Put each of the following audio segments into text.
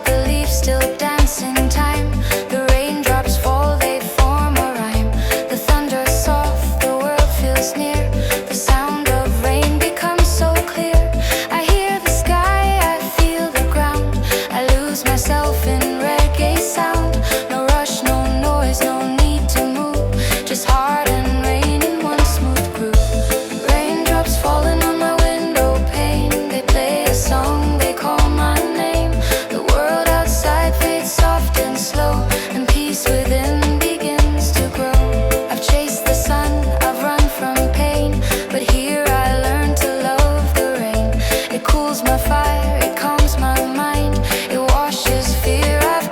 the leaves still dance in time. The raindrops fall, they form a rhyme. The thunder soft, the world feels near. The sound of rain becomes so clear. I hear the sky, I feel the ground. I lose myself in reggae sound. No rush, no noise, no need to move. Just heart and rain in one smooth groove. Raindrops falling on my window pane. They play a song, they call my name. The world outside fades soft and slow, and peace within begins to grow. I've chased the sun, I've run from pain, but here I learn to love the rain. It cools my fire, it calms my mind. It washes fear I've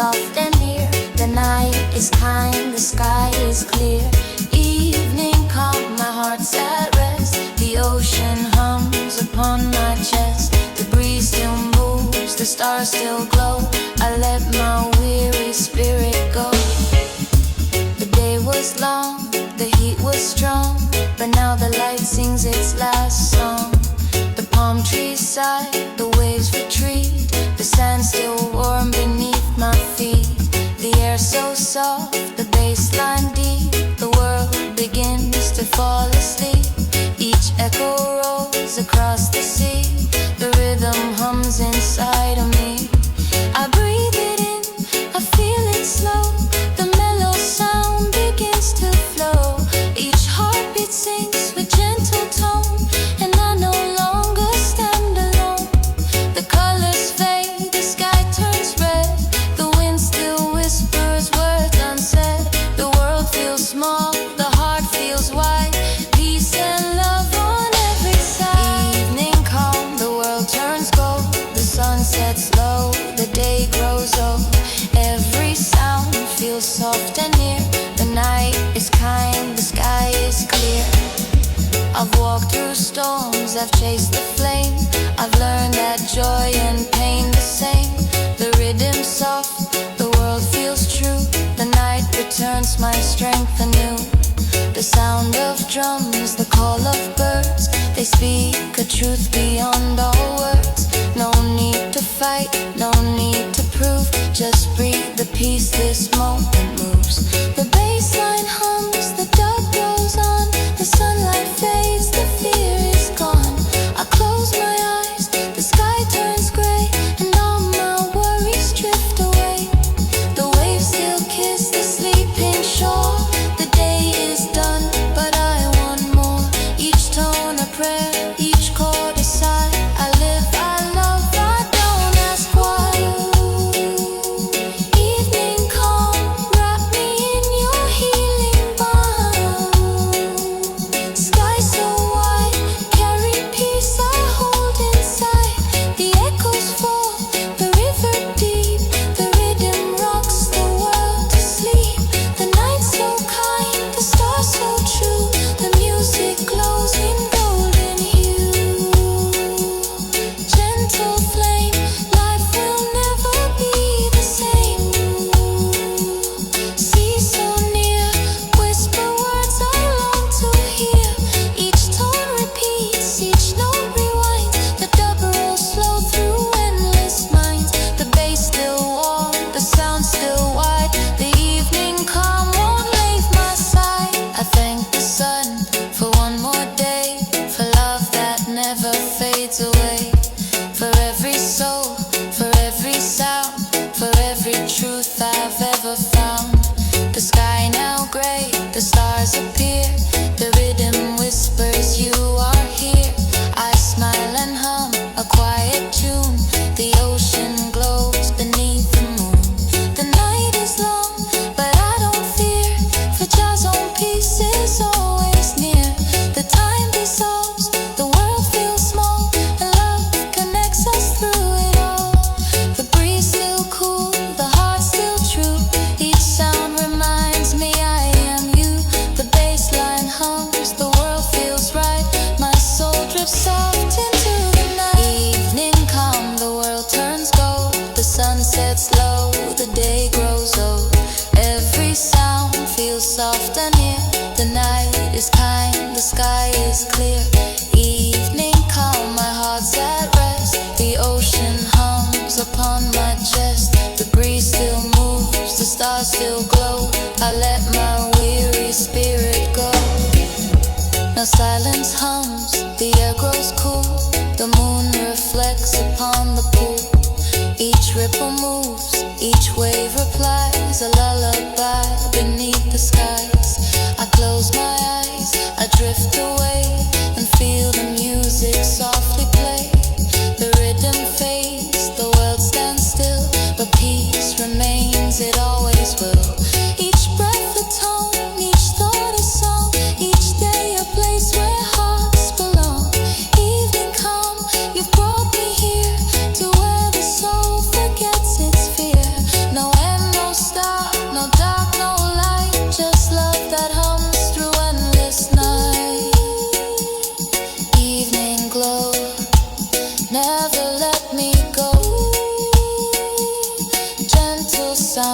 soft and near. The night is kind, the sky is clear. Evening calm, my heart's at rest. The ocean hums upon my chest. The breeze still moves, the stars still glow. I let my weary spirit go. The day was long, the heat was strong, but now the light sings its last song. The palm trees sigh, the waves retreat. The sand still warm beneath my feet. The air so soft, the bassline deep. The world begins to fall asleep. Each echo rolls across the sea. The rhythm hums inside of me. I breathe it in, I feel it slow. The mellow sound begins to flow. Each heartbeat sings with gentle tone, and I no longer stand alone. The colors fade, the sky turns red. The wind still whispers words unsaid. The world feels small, the heart feels wide. Peace and love on every side. Evening calm, the world turns gold. The sun sets low, the day grows old. Every sound feels soft and near. The night is kind, the sky is clear. I've walked through storms, I've chased the flame. I've learned that joy and pain the same. The rhythm soft, the world feels true. The night returns my strength anew. The sound of drums, the call of birds, they speak a truth beyond all words. No need to fight, no need to prove. Just breathe the peace this moment moves. The bassline hums, the dub rolls on. The sunlight fades, the fear is gone. I close my eyes, the sky turns gray, and all my worries drift away. The waves still kiss the sleeping shore. The day is done, but I want more. Each tone a prayer, each chord a sigh. I live, I love, I don't ask why. Evening calm, wrap me in your healing balm. Sky so wide, carry peace I hold inside. The echoes fall, the river deep. The rhythm rocks the world to sleep. The night so kind, the stars so true. The music glows in golden hue. Gentle flame, life will never be the same. See so near, whisper words I long to hear. Each tone repeats, each note rewinds. The dub rolls slow through endless minds. The bass still warm, the sound still wide. The evening calm won't leave my side. I thank the sun for one more day, for love that never fades away. For every soul, for every sound, for every truth I've ever found. The sky now gray, the stars appear. The rhythm whispers you are here. I smile and hum a quiet tune. The ocean glows beneath the moon. The night is long, but I don't fear, for Jah's own peace is always near. The time dissolves, the world feels small, and love connects us through it all. The breeze still cool, the heart still true. Each sound reminds me I am you. The bassline hums, the world feels right. My soul drifts soft into the night. Evening calm, the world turns gold. The sun sets low, the day grows old. Every sound feels soft and near. The night is kind, the sky is clear. Evening calm, my heart's at rest. The ocean hums upon my chest. The breeze still moves, the stars still glow. I let my weary spirit go. Now silence hums, the air grows cool. The moon reflects upon the pool. Each ripple moves, each wave replies. A lullaby beneath the skies. I close my eyes, I drift away, and feel the music softly play. The rhythm fades, the world stands still, but peace remains, it always will. Each breath a tone, each thought a song. Each day a place where hearts belong. Evening calm, you've brought me here, to where the soul forgets its fear. No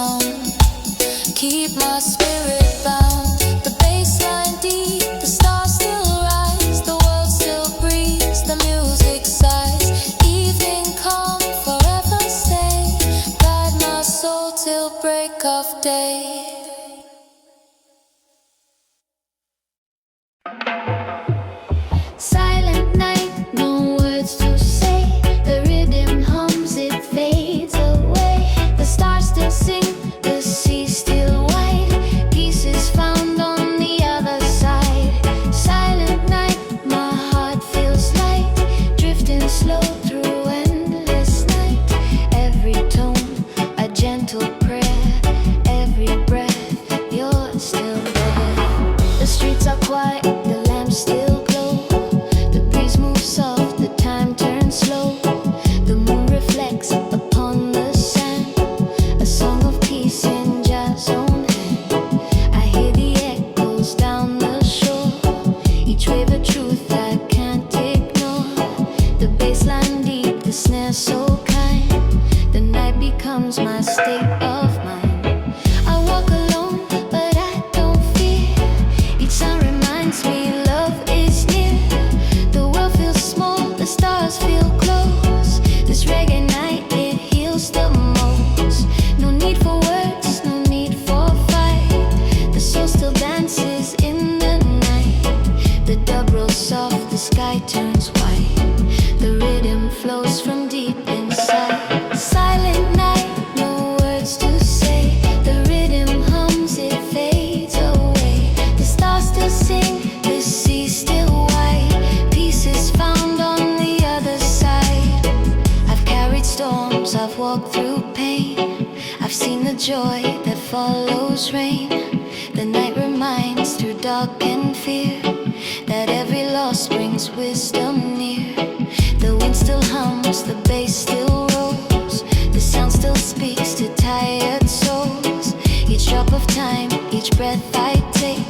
sound. Keep my spirit bound. The bassline deep, the stars still rise, the world still breathes, the music sighs. Evening calm, forever stay. Guide my soul till break of day. Silent night, no words to say. The rhythm hums, it fades away. The stars still sing, the sea still wide. Peace is found on the other side. Silent night, my heart feels light. Drifting slow through endless night. Every tone, a gentle prayer. Every breath, you're still there. The streets are quiet, the lamps still glow. The breeze moves soft, the time turns slow. The moon reflects upon the sand. A song of peace in Jah's own hand. I hear the echoes down the shore. Each wave a truth I can't ignore. The bassline deep, the snare so kind. The night becomes my state of mind. I walk alone, but I don't fear. Each sound reminds me love is near. The world feels small, the stars feel close. This reggae night, it heals the most. No need for words, no need for fight. The soul still dances in the night. The dub rolls soft, the sky turns white. The rhythm flows from deep inside. Silent night, no words to say. The rhythm hums, it fades away. The stars still sing, the sea still wide. Peace is found on the other side. I've carried storms, I've walked through pain. I've seen the joy that follows rain. The night reminds through dark and fear that every loss brings wisdom near. The wind still hums, the bass still rolls. The sound still speaks to tired souls. Each drop of time, each breath I take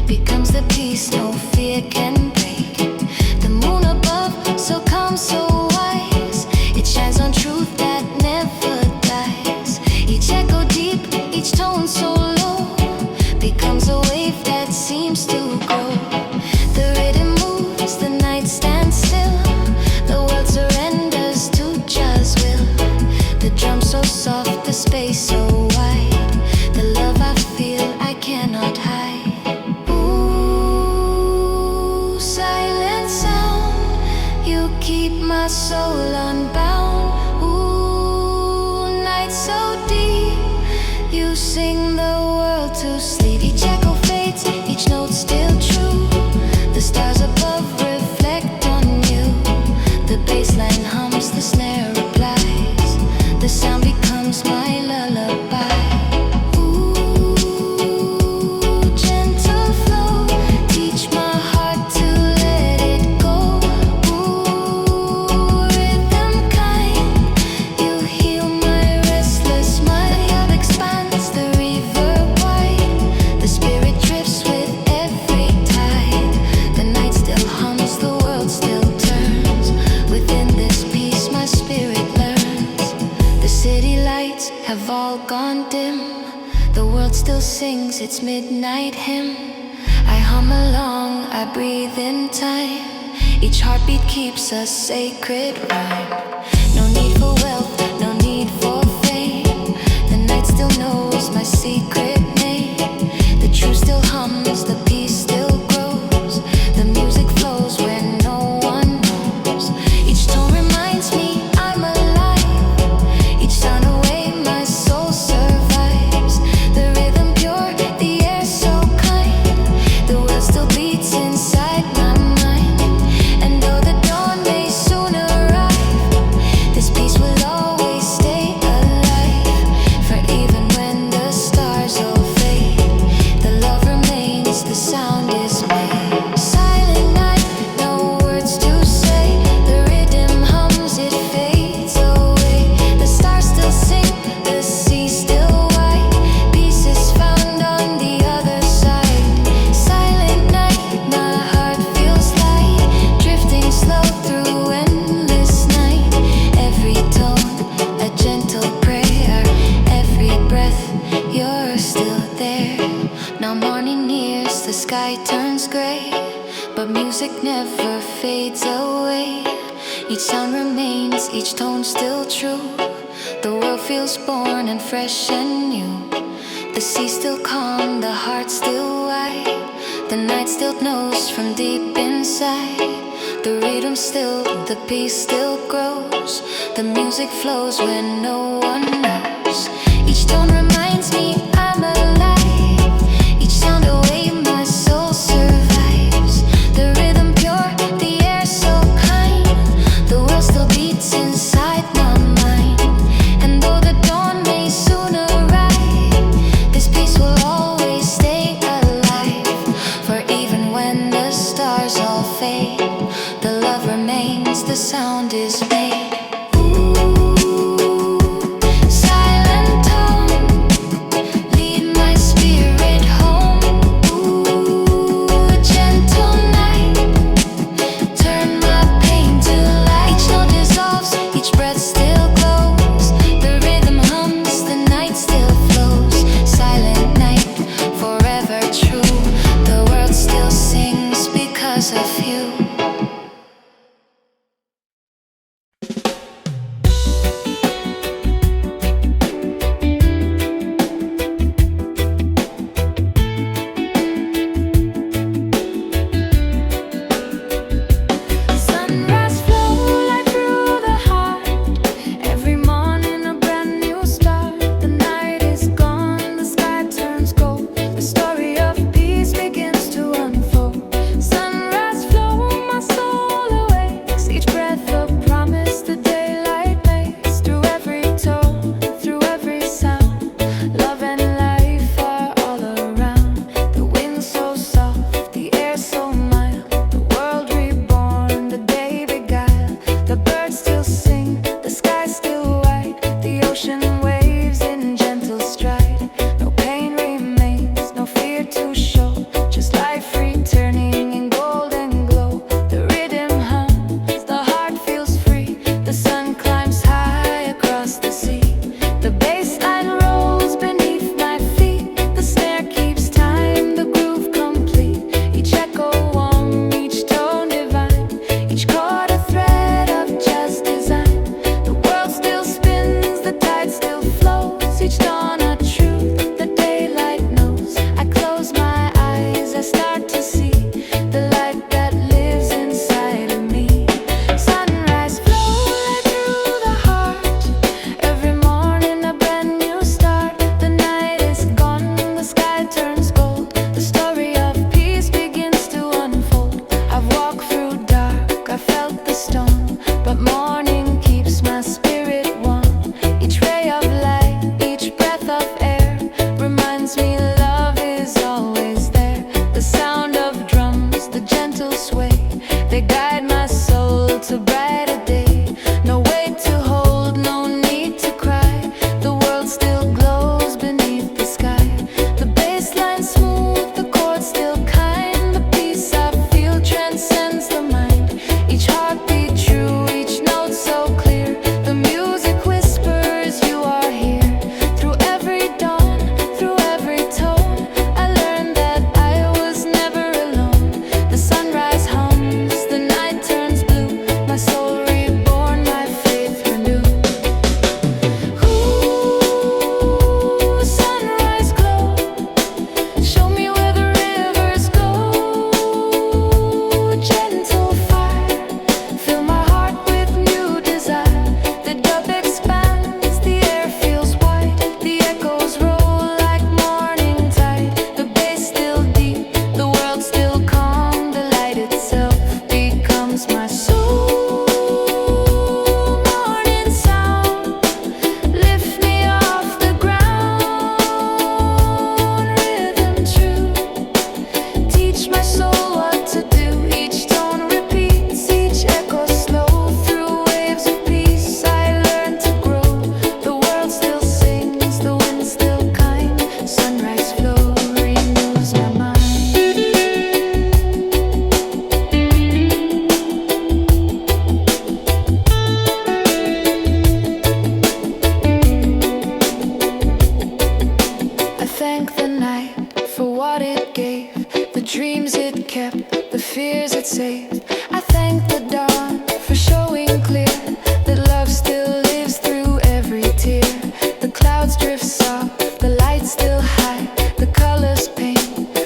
becomes the peace no fear can break. The moon above, so calm, so wise. It shines on truth that never dies. Each echo deep, each tone so low becomes a wave that seems to grow. The rhythm moves, the night stands still. The world surrenders to Jah's will. The drum so soft, the space so wide. The love I feel, I cannot hide. Ooh, silent sound, you keep my soul unbound. Ooh, night so deep, you sing the world to sleep. Each echo fades, each note still true. The stars above reflect on you. The bassline hums, the snare replies. The sound becomes my lullaby. Ooh, gentle flow, teach my heart to let it go. Ooh, rhythm kind, you heal my restless mind. The earth expands, the river wide. The spirit drifts with every tide. The night still hums, the world still turns. Within this peace my spirit learns. The city lights have all gone dim. The world still sings its midnight hymn. I hum along, I breathe in time. Each heartbeat keeps a sacred rhyme. No need for wealth, no need for fame. The night still knows my secret name. The truth still hums, the peace still grows. The music flows where no one knows. Each tone reminds me I'm alive. Each sound away, my soul survives. The rhythm pure, the air so kind. The world still beats inside my mind. And though the dawn may soon arrive, sky turns gray, but music never fades away. Each sound remains, each tone still true. The world feels born and fresh and new. The sea still calm, the heart still wide. The night still knows from deep inside. The rhythm still, the peace still grows. The music flows when no one knows. Each tone reminds me I'm alive. Each sound a way my soul survives. The rhythm pure, the air so kind. The world still beats inside my mind. And though the dawn may soon arrive, this peace will always stay alive. For even when the stars all fade, the love remains, the sound is made. Silent tone, safe. I thank the dawn for showing clear that love still lives through every tear. The clouds drift soft, the lights still high, the colors paint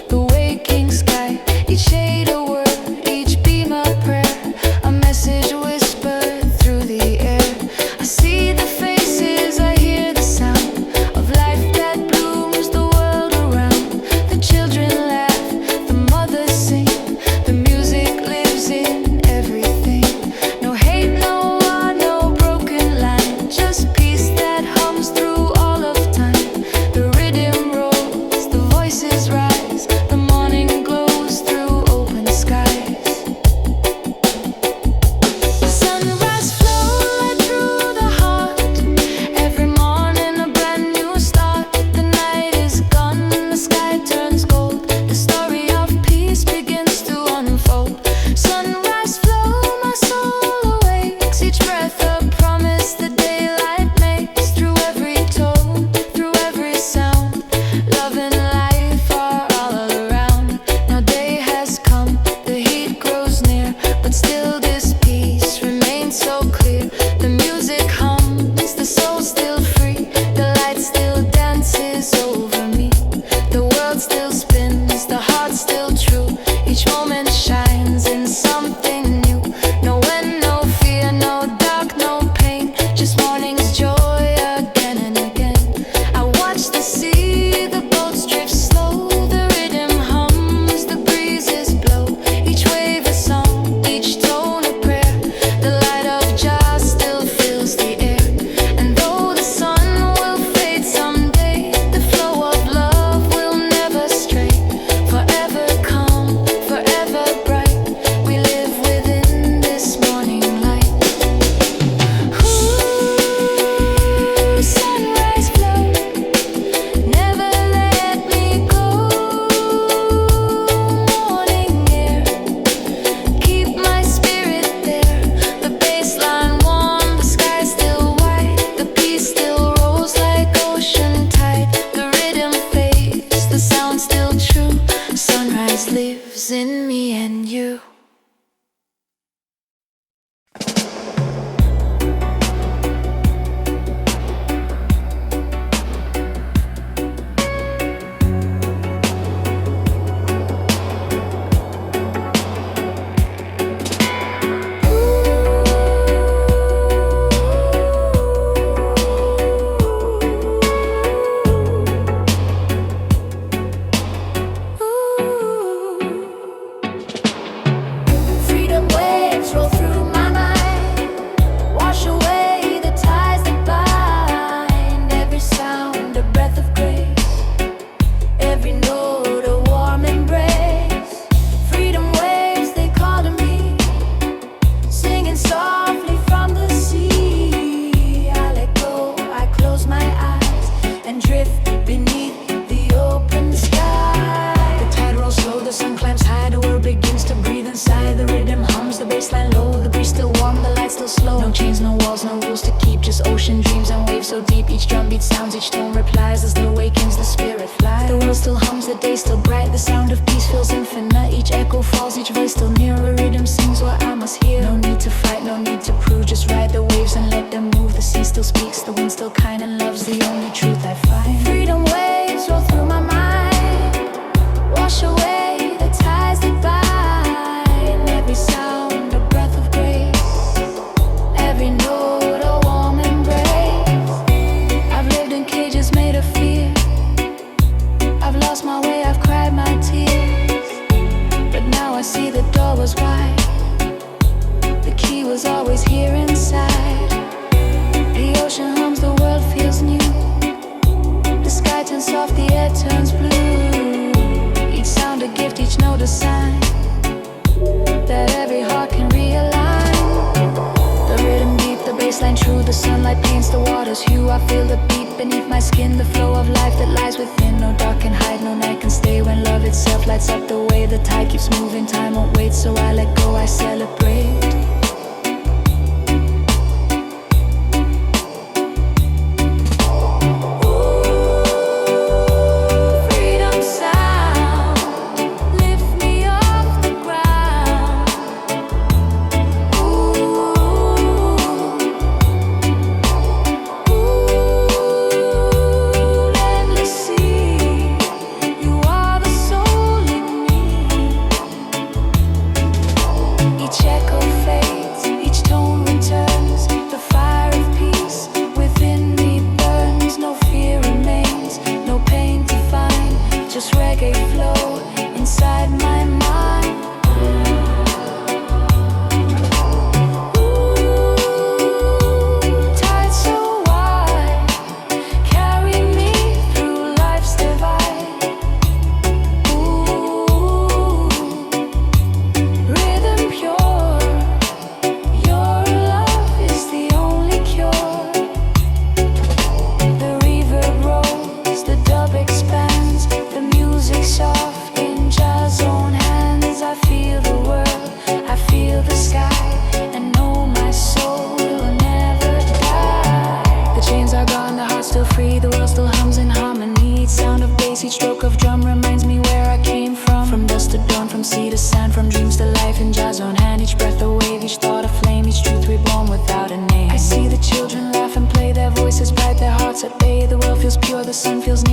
the waking sky. Each shade a word, each beam a prayer, a message whispered through the air. I see the faces, I hear the sound of life that blooms the world around. The children laugh, the mothers sing, the music lives in everything. No hate, no war, no broken line, just peace that hums through all of time. The rhythm rolls, the voices rise, the morning glows through open skies. Sunrise flow right through the heart, every morning a brand new start. The night is gone, the sky turns gold, the story of peace begins to unfold. Sunrise flow, my soul awakes, each breath a promise the daylight makes. Through every tone, through every sound, love and life are all around. Now day has come, the heat grows near, but still this peace remains so clear. The music hums, the soul still free, the light still dances over me. The world still spins, the heart still true, each moment shines in something new. No wind, no fear, no dark, no pain, just morning's joy again and again. I watch the sea, the boats drift slow, the rhythm hums, the breezes blow, each wave a song, each tone a prayer. The light of Jah still fills the air, and though the sun will fade someday, the flow of love will never stray. Forever calm, forever bright, we live within this morning light. Ooh, sunrise flow, never let me go. Morning air, keep my spirit there. The baseline warm, the sky still white, the peace still rolls like ocean tide. The rhythm fades, the sound still true. Sunrise lives in me and you. Freedom waves roll through my mind, wash away the ties that bind. Every sound a breath of grace, every note a warm embrace. Freedom waves, they call to me, singing softly from the sea. I let go, I close my eyes and drift beneath the open sky. The tide rolls slow, the sun climbs high, the world begins to breathe inside. The rhythm hums, the bassline low, the breeze still warm, the light still slow. No chains, no walls, no rules to keep, just ocean dreams and waves so deep. Each drum beat sounds, each tone replies as the awakens, the spirit flies. The world still hums, the day still bright, the sound of peace feels infinite. Each echo falls, each voice still near, a rhythm sings what I must hear. No need to fight, no need to prove, just ride the waves and let them move. The sea still speaks, the wind still kind and love's the only truth I find. Freedom waves roll through my mind, wash away the ties that bind. Every sound a breath of grace, every note a warm embrace. I've lived in cages made of fear, I've lost my way, I've cried my tears, but now I see the door was wide, the key was always here inside. The ocean hums, the world feels new, the sky turns soft, the air turns blue. Each sound a gift, each note a sign that every heart can realign. The rhythm deep, the bassline true, the sunlight paints the water's hue. I feel the beat beneath my skin, the flow of life that lies within. No dark can hide, no night can stay, when love itself lights up the way. The tide keeps moving, time won't wait, so I let go, I celebrate. Freedom sound, lift me off the ground.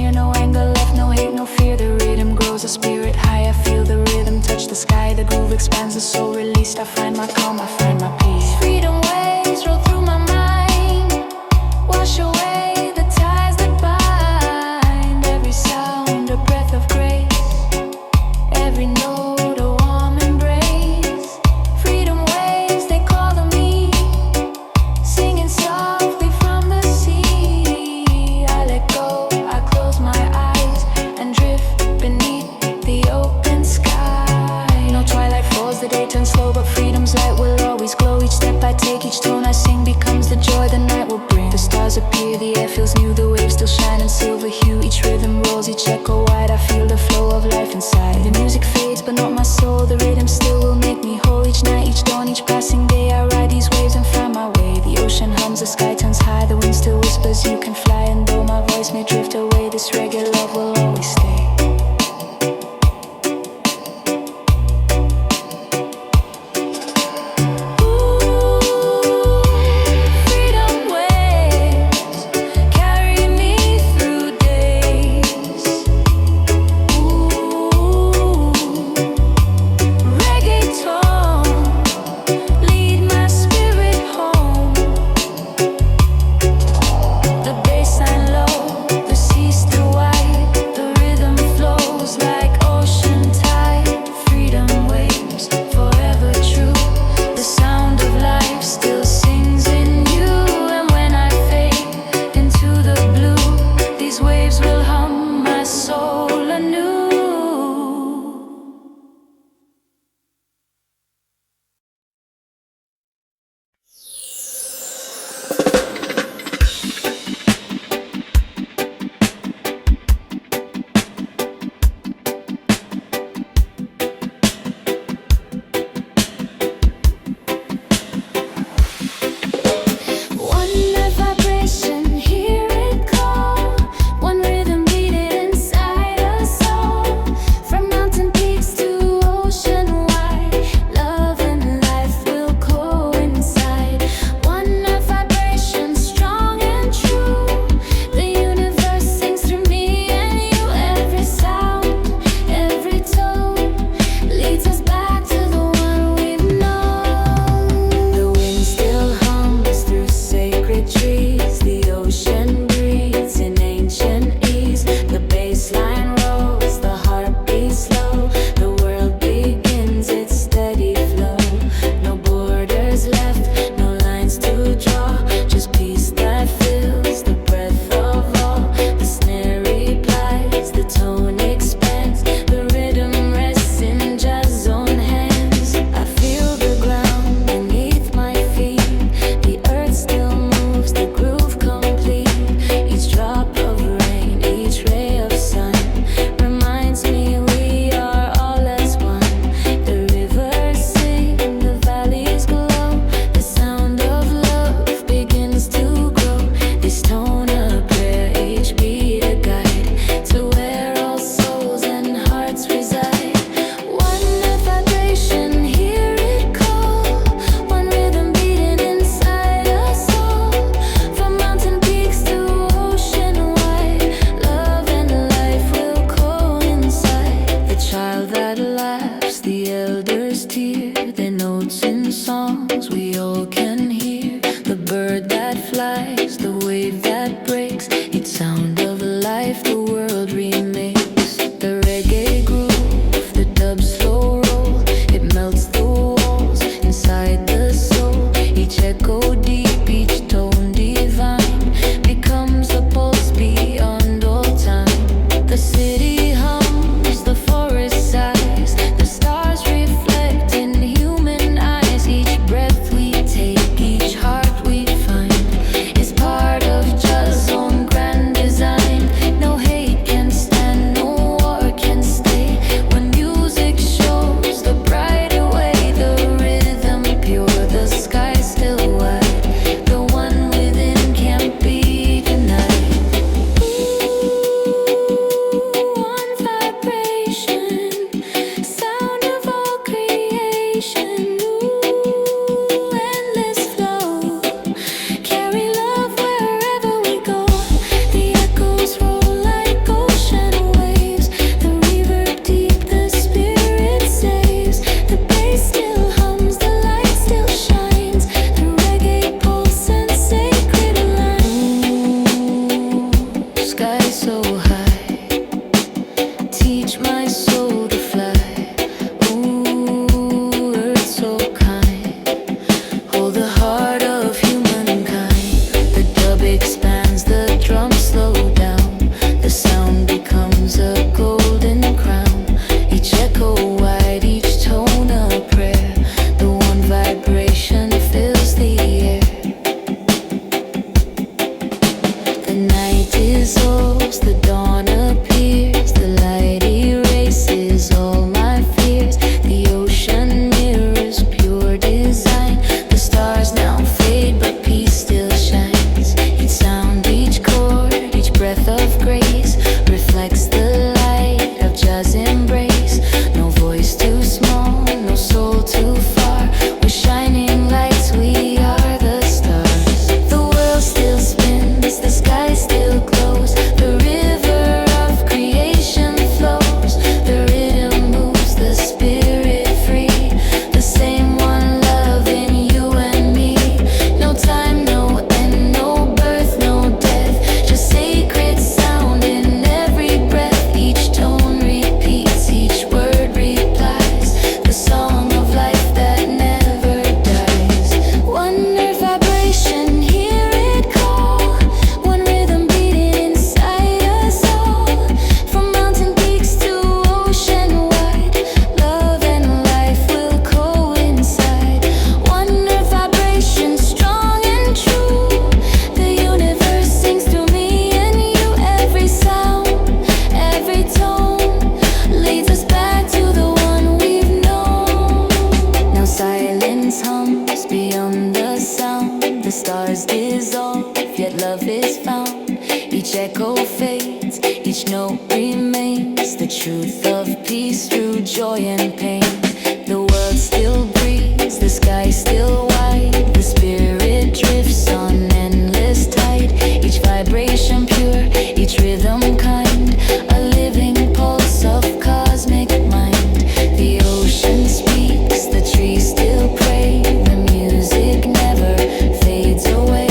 near, no anger left, no hate, no fear. The rhythm grows, the spirit high. I feel the rhythm touch the sky. The groove expands, the soul released. I find my calm, I find my peace. Freedom waves roll through my mind, wash away the ties that bind. Every sound, a breath of grace, every note a warm embrace. Freedom waves, they call to me, singing softly from the sea. I let go, I close my eyes and drift beneath the open sky. No twilight falls, the day turns slow, but freedom's light will always glow. Each step I take, each tone I sing becomes the joy the night will bring. The stars appear, the air feels new, the waves still shine in silver hue. Each rhythm rolls, each echo wide, I feel the flow of life inside. The music fades, but not my soul, the rhythm still will make me whole. Each night, each dawn, each passing day, I ride these waves and find my way. The ocean hums, the sky turns high, the wind still whispers you can fly. And though my voice may drift away, this reggae love will always stay. remains the truth of peace through joy and pain. The world still breathes, the sky still wide, the spirit drifts on endless tide. Each vibration pure, each rhythm kind, a living pulse of cosmic mind. The ocean speaks, the trees still pray, the music never fades away.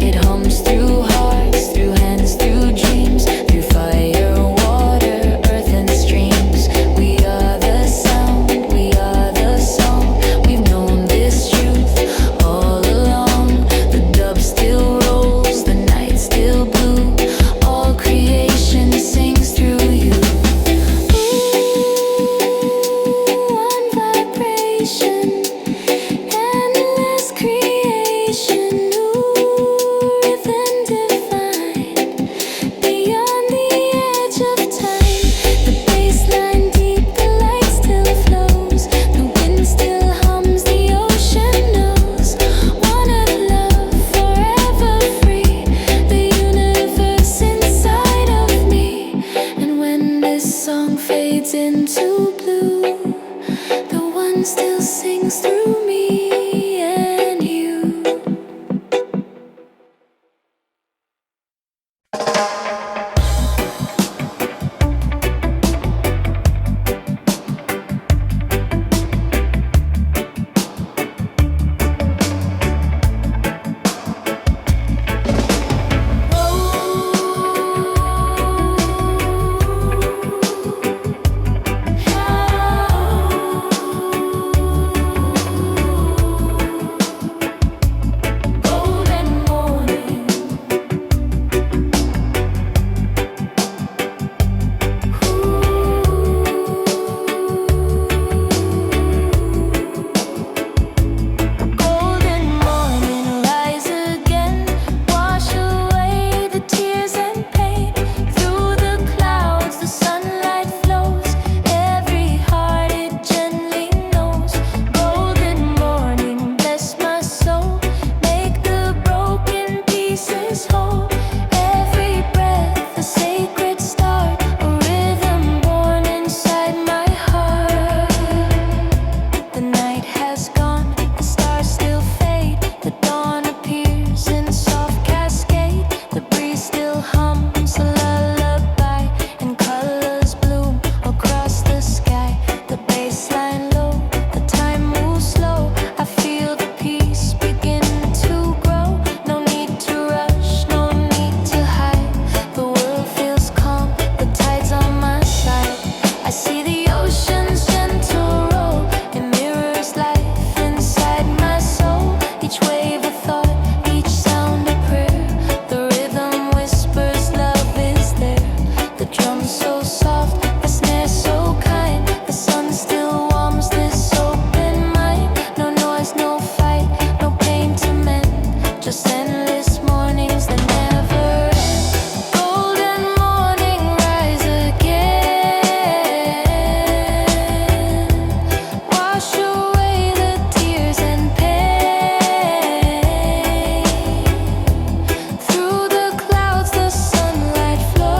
It hums through hearts, through hands, through dreams, through fire, water, earth and streams. We are the sound, we are the song. We've known this truth all along. The dub still rolls, the night still blue. All creation sings through you. One vibration, endless creation, rhythm divine, beyond the edge of time. The bassline deep, the light still flows, the wind still hums, the ocean knows. One of love, forever free, the universe inside of me. And when this song fades into blue, the one still sings through me and you. Golden morning, golden morning, rise again, wash away the tears and pain. Through the clouds, the sunlight flows, every heart it gently knows. Golden morning, bless my soul, make the broken pieces whole. Every breath a sacred start, a rhythm born inside my heart. The night has gone, the stars still fade, the dawn appears in soft cascade. The breeze still hums a lullaby, and colors bloom across the sky. The bassline low, the time moves slow, I feel the peace begin to grow. No need to rush, no need to hide, the world feels calm, the tide's on my side. I see the ocean's gentle roll, it mirrors life inside my soul. Each wave a thought, each sound a prayer, the rhythm whispers love is there. The drums so soft, the snare so kind, the sun still warms this open mind. No noise, no fight, no pain to mend, just endless mornings that never end. Golden morning, rise again, wash away the tears and pain. Through the clouds, the sunlight flows.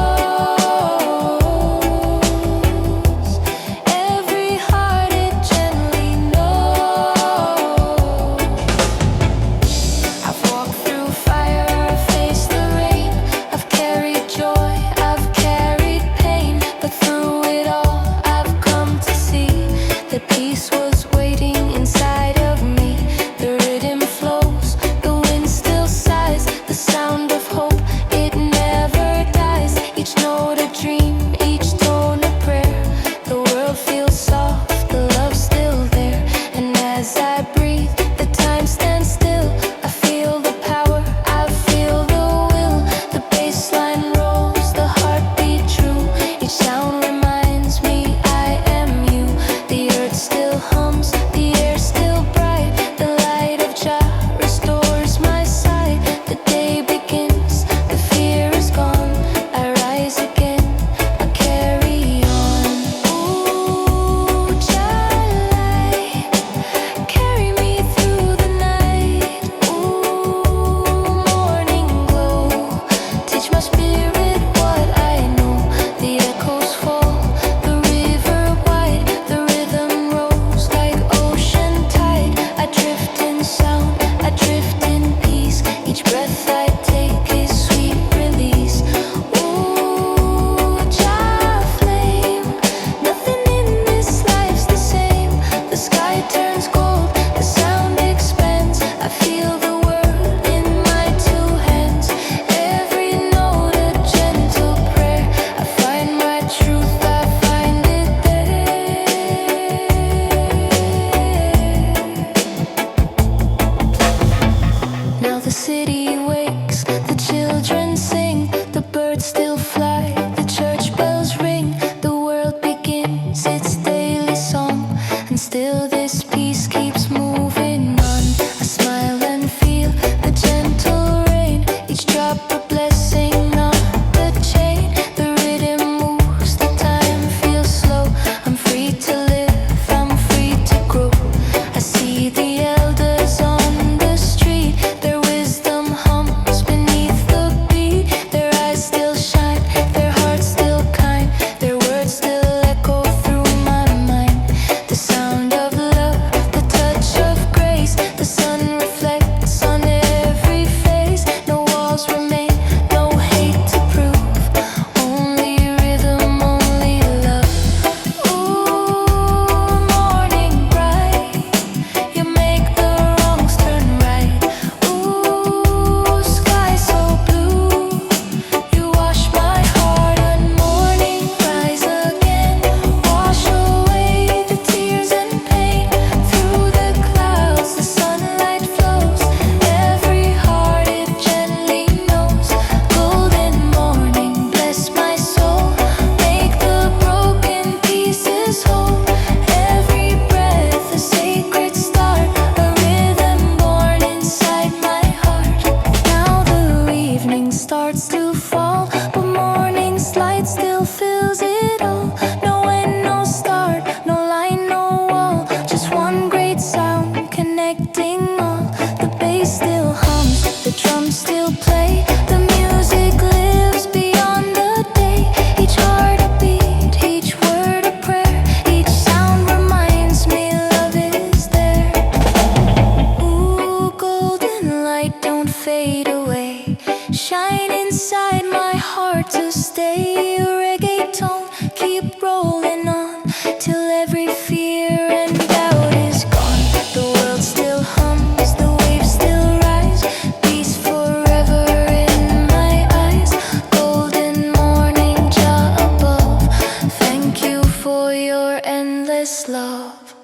endless love.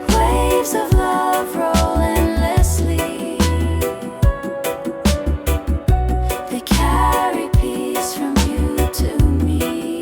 Waves of love roll endlessly. They carry peace from you to me.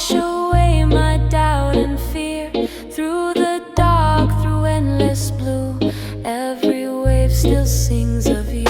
wash away my doubt and fear. Through the dark, through endless blue, every wave still sings of you.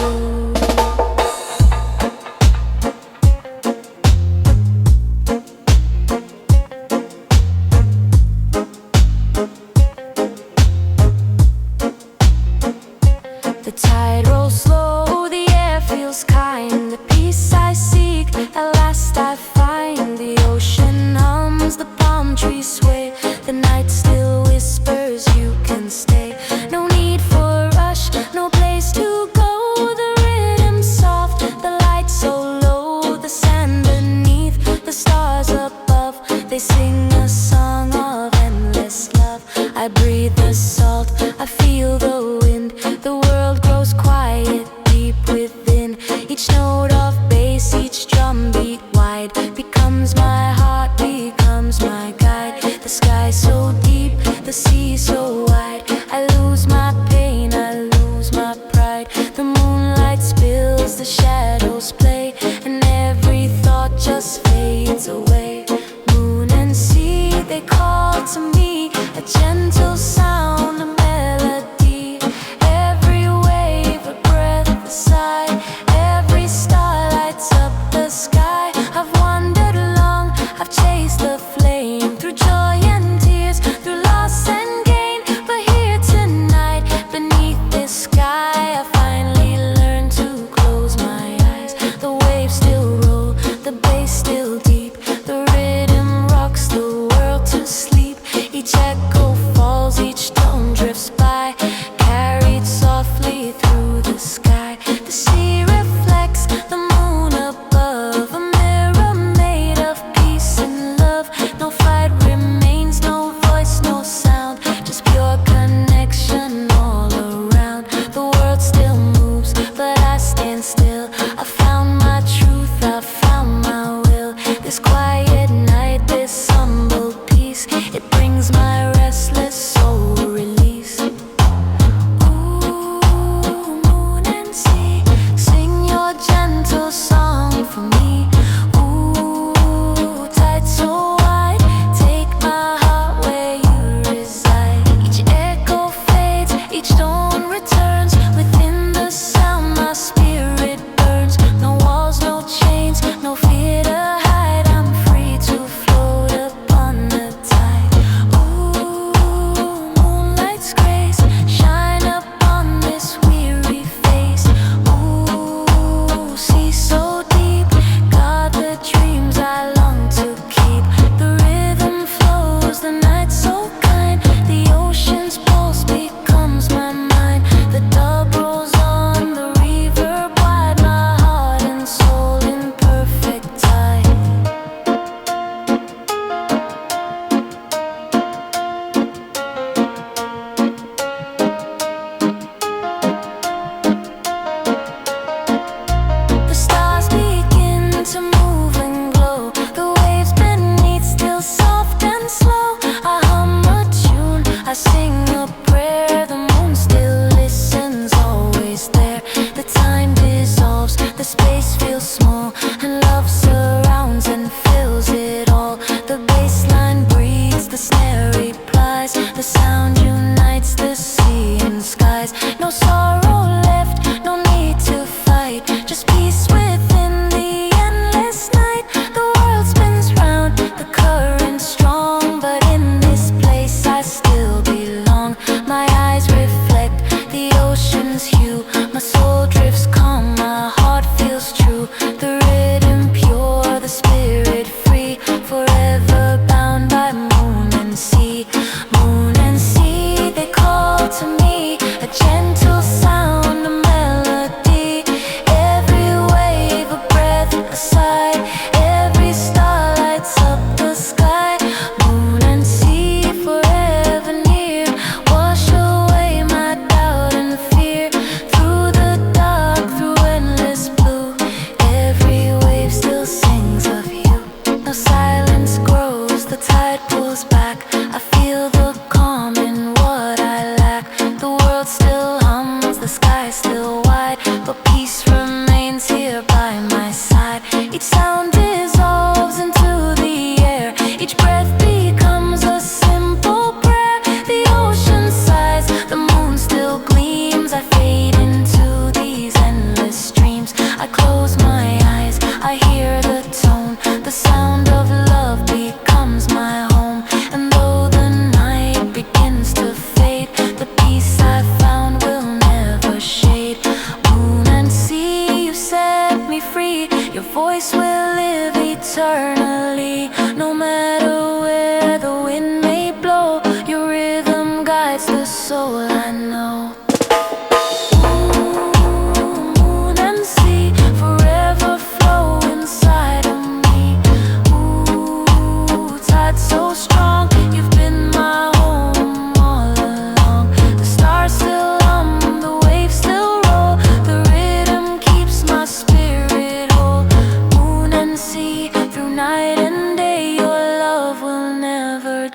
The tide rolls slow, the air feels kind. The peace I seek, at last I find. The ocean hums, the palm trees sway. The night still whispers, you can stay. No need for rush, no place to go. The rhythm soft, the light so low. The sand beneath, the stars above. They sing a song of endless love. I breathe the salt, I feel the wind. The world grows quiet deep within. Each note of bass, each drum beat wide becomes my heart, becomes my guide. The sky so deep, the sea so wide. I lose my pain, I lose my pride. The moonlight spills, the shadows play, and every thought just fades away. Moon and sea, they call to me, a gentle sound, a melody. Every wave, a breath, a sigh. Every star lights up the sky. I've wandered along, I've chased the flame. Through joy and tears, through loss and gain. But here tonight, beneath this sky, I finally learned to close my eyes. The waves still roll, the bass still deep. The rhythm rocks the world to sleep. Each echo falls, each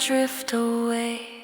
drift away.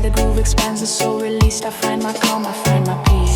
The groove expands, the soul released. I find my calm, I find my peace.